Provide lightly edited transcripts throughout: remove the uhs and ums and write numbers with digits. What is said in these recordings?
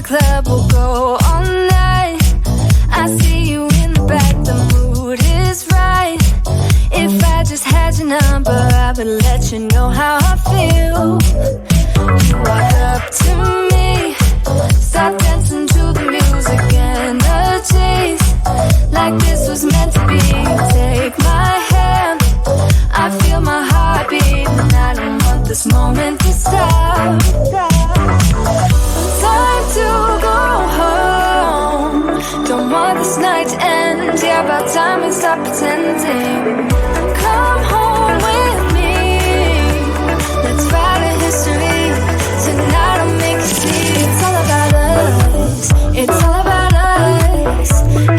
club, we'll go all night. I see you in the back, the mood is right. If I just had your number, I would let you know how I feel. You walk up to me, start dancing to the music, energies like this was meant to be. Take my hand, I feel my heart beat, and I don't want this moment to stop. Time to go home, don't want this night to end. Yeah, about time we stop pretending. Come home with me, let's write a history. Tonight I'll make you see. It's all about us, it's all about us.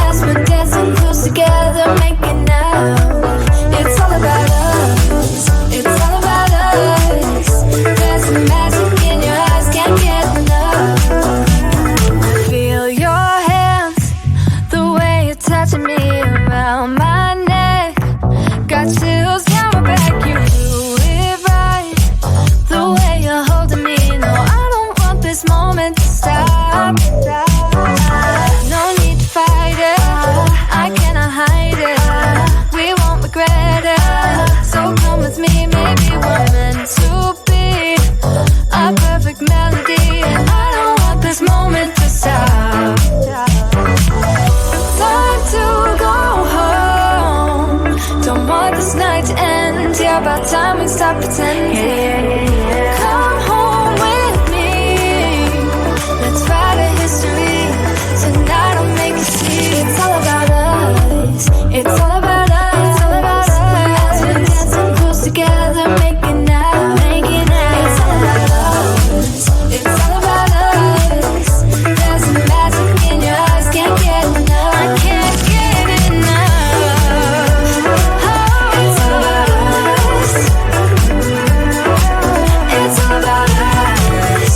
As we're dancing close together, making out. It's all about us, it's all about us. There's some magic in your eyes, can't get enough. Feel your hands, the way you're touching me around my neck. Got chills down my back, you do it right. The way you're holding me, no, I don't want this moment to stop. No need to fight it, I cannot hide it. We won't regret it, so come with me. Maybe we're meant to be a perfect melody, and I don't want this moment to stop. Time to go home, don't want this night to end. Yeah, about time we stop pretending. Come home with me, let's write a history. Tonight I'll make you see. It's all about us, it's all about us, it's all about us. As we're dancing close together, making out, making out. It's all about us, it's all about us. There's some magic in your eyes, can't get enough. I can't get enough. Oh, it's all about us, it's all about us.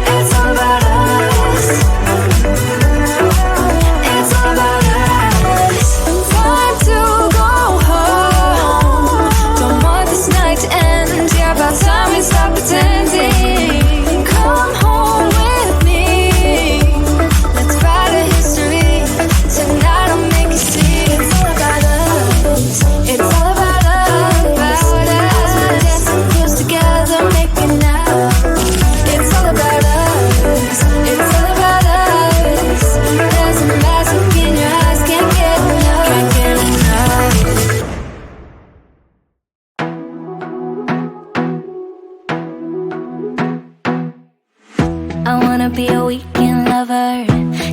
It's all about us, it's all about us. Time to go home, don't want this night to end. Yeah, about time we stop pretending. Come home with me, let's write a history. Tonight I'll make you see. It's all about us, it's all about us. As we're dancing close together, making out. It's all about us, it's all about us. There's a magic in your eyes, can't get enough, can't get enough. I wanna be a weekend lover.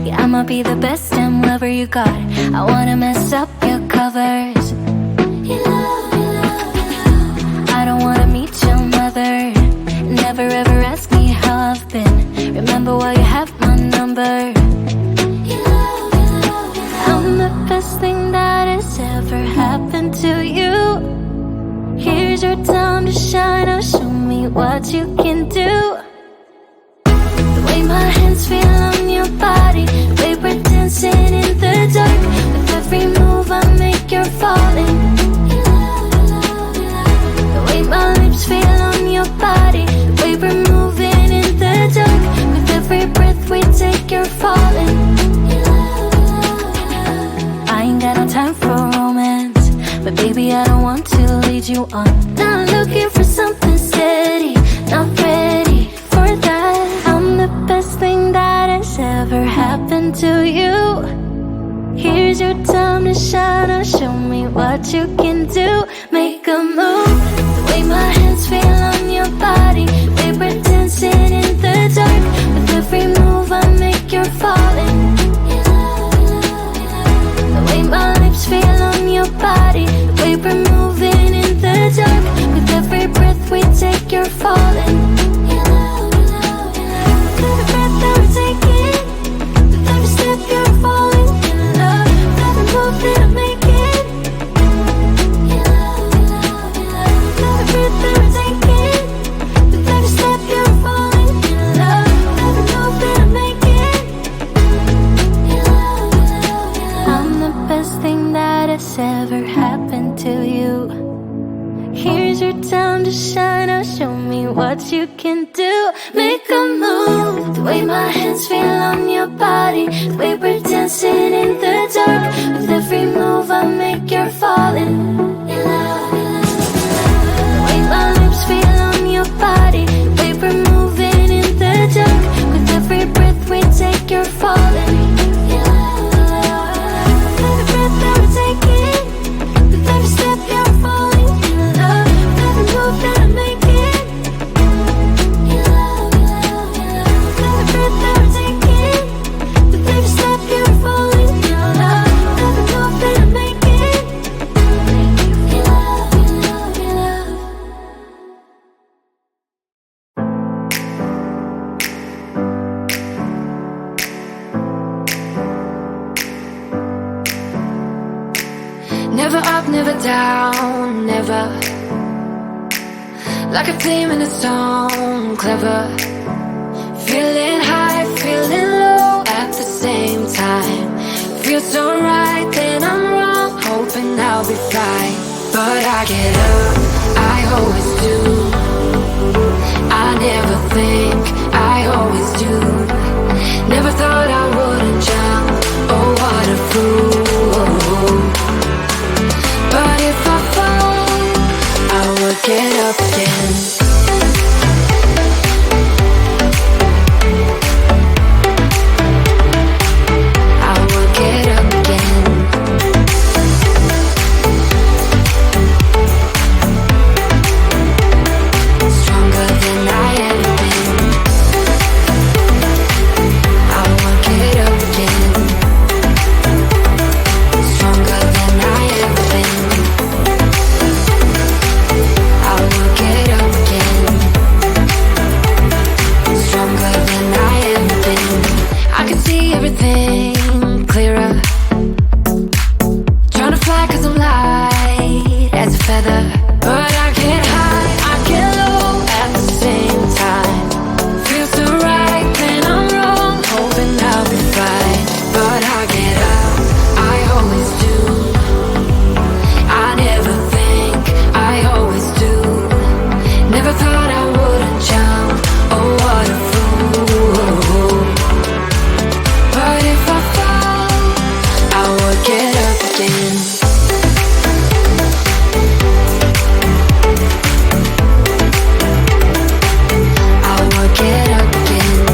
Yeah, I'ma be the best damn lover you got. I wanna mess up your covers. I don't wanna meet your mother. Never ever ask me how I've been. Remember why you have my number. I'm the best thing that has ever happened to you. Here's your time to shine. Now show me what you can do. The way my hands feel on your body, the way we're dancing in the dark. With every move I make, you're falling. The way my lips feel on your body, the way we're moving in the dark. With every breath we take, you're falling. I ain't got no time for romance, but baby I don't want to lead you on. Not looking for something steady, not ready for that. I'm the best thing that has ever happened to you. Here's your time to shine. Now show me what you can do. Make a move. The way my hands feel on your body, the way we're dancing in the dark. With every move I make, you're falling. The way my lips feel on your body, the way we're moving in the dark. With every breath we take, you're falling. With every breath that we're taking, with every step you're falling in love. With every move that I'm making, with every breath that we're taking, with every step you're falling in love. With every move that I'm making, I'm the best thing that has ever happened to you. Here's your time to shine. Now show me what you can do. Make a move. The way my hands feel on your body, the way we're dancing in the dark. With every move I make, you're falling in love. The way my lips feel on your body, the way we're moving in the dark. With every breath we take, you're falling in love. With every breath that we're taking, with every step you're falling in love. With every move that I'm making, in love, in love, in love. With every breath that we're taking, with every step you're falling in love. With every move that I'm making, in love, in love, in love. Never up, never down, never. Like a theme in a song, clever. Feeling high, feeling low at the same time. Feels so right, then I'm wrong, hoping I'll be fine. But I get up, I always do. I never think, I always do. Never thought I wouldn't jump, oh what a fool. But if I fall, I will get up again. I will get up again. Stronger than I ever been. I will get up again. Stronger than I ever been. I will get up again. Stronger than I ever been. I can see everything clearer. Trying to fly 'cause I'm light as a feather. But I get high, I get low at the same time. Feels so right, then I'm wrong, hoping I'll be fine. But I get up, I always do. I never think, I always do. Never thought I wouldn't jump, oh what a fool. But if I fall, I will get up again. I will get up again.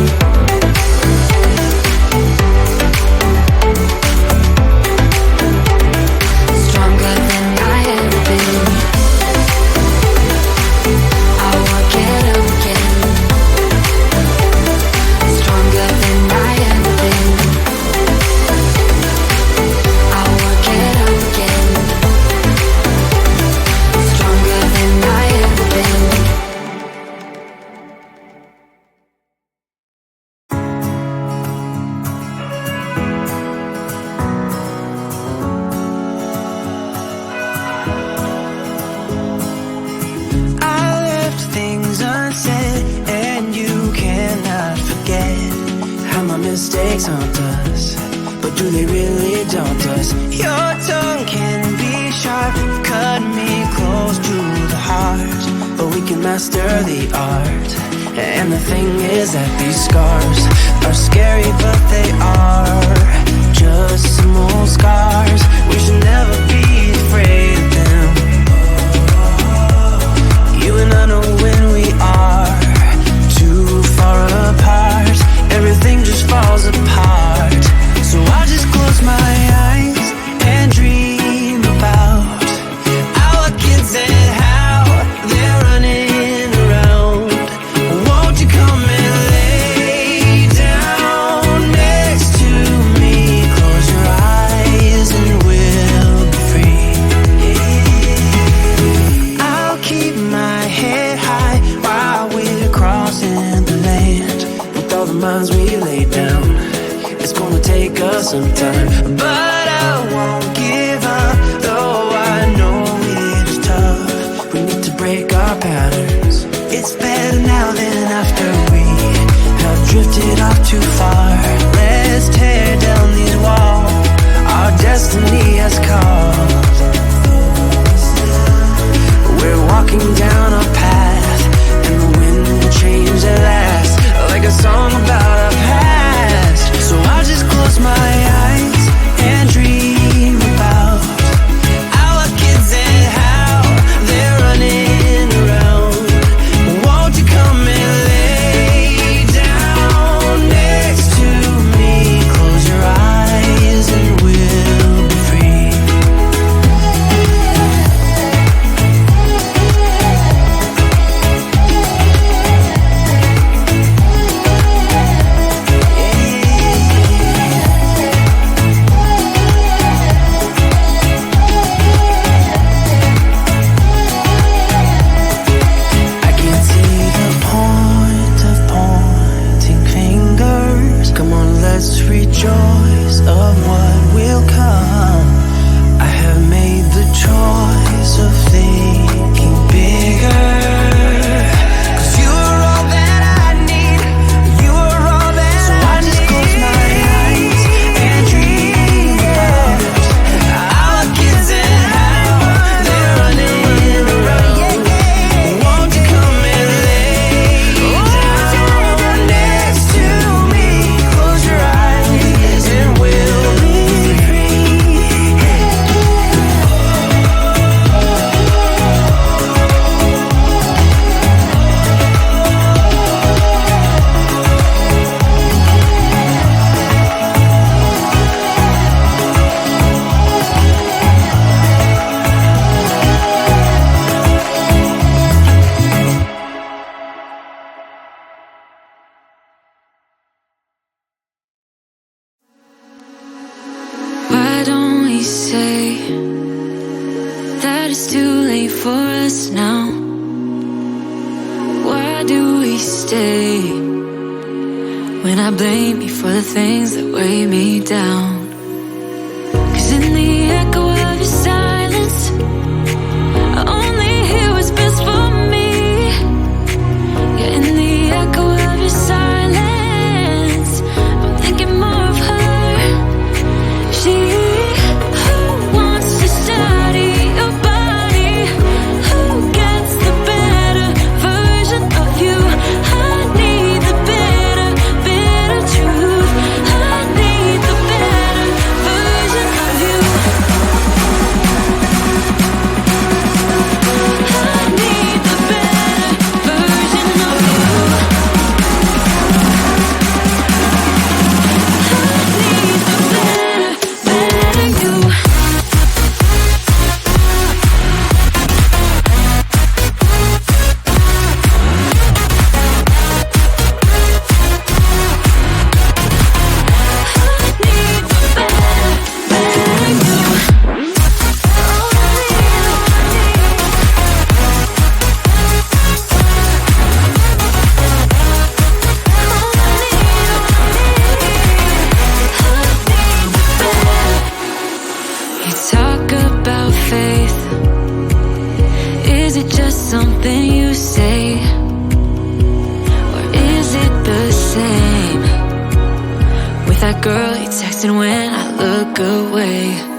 Stronger than I ever been. I will get up again. Stronger than I ever been. I will get up again. Stronger than I ever been. I left things unsaid, and you cannot forget how my mistakes haunt us. But do they really daunt us? Your tongue can be sharp, cut me close to the heart. But we can master the art. And the thing is that these scars are scary, but they are just some old scars. We should never be afraid of them. You and I know when we are too far apart, everything just falls apart. So I just close my eyes and dream about our kids and how they're running around. Won't you come and lay down next to me? Close your eyes and we'll be free. I'll keep my head high while we're crossing the land. With all the minds we lay down, it's gonna take us some time. But I won't give up, though I know it is tough. We need to break our patterns. It's better now than after we have drifted off too far. Let's tear down these walls our destiny has called. We're walking down a path, and the wind do we stay when I blame you for the things that weigh me down? 'Cause in the echo of your silence, I only hear what's best for me. Yeah, in the echo of your silence, I'm thinking more of her. She who wants to study your body, who gets the better version of you. I need the better truth. I need the better version of you. I need the better version of you. I need the better you. You talk about faith. Is it just something you say? Or is it the same with that girl you texting when I look away?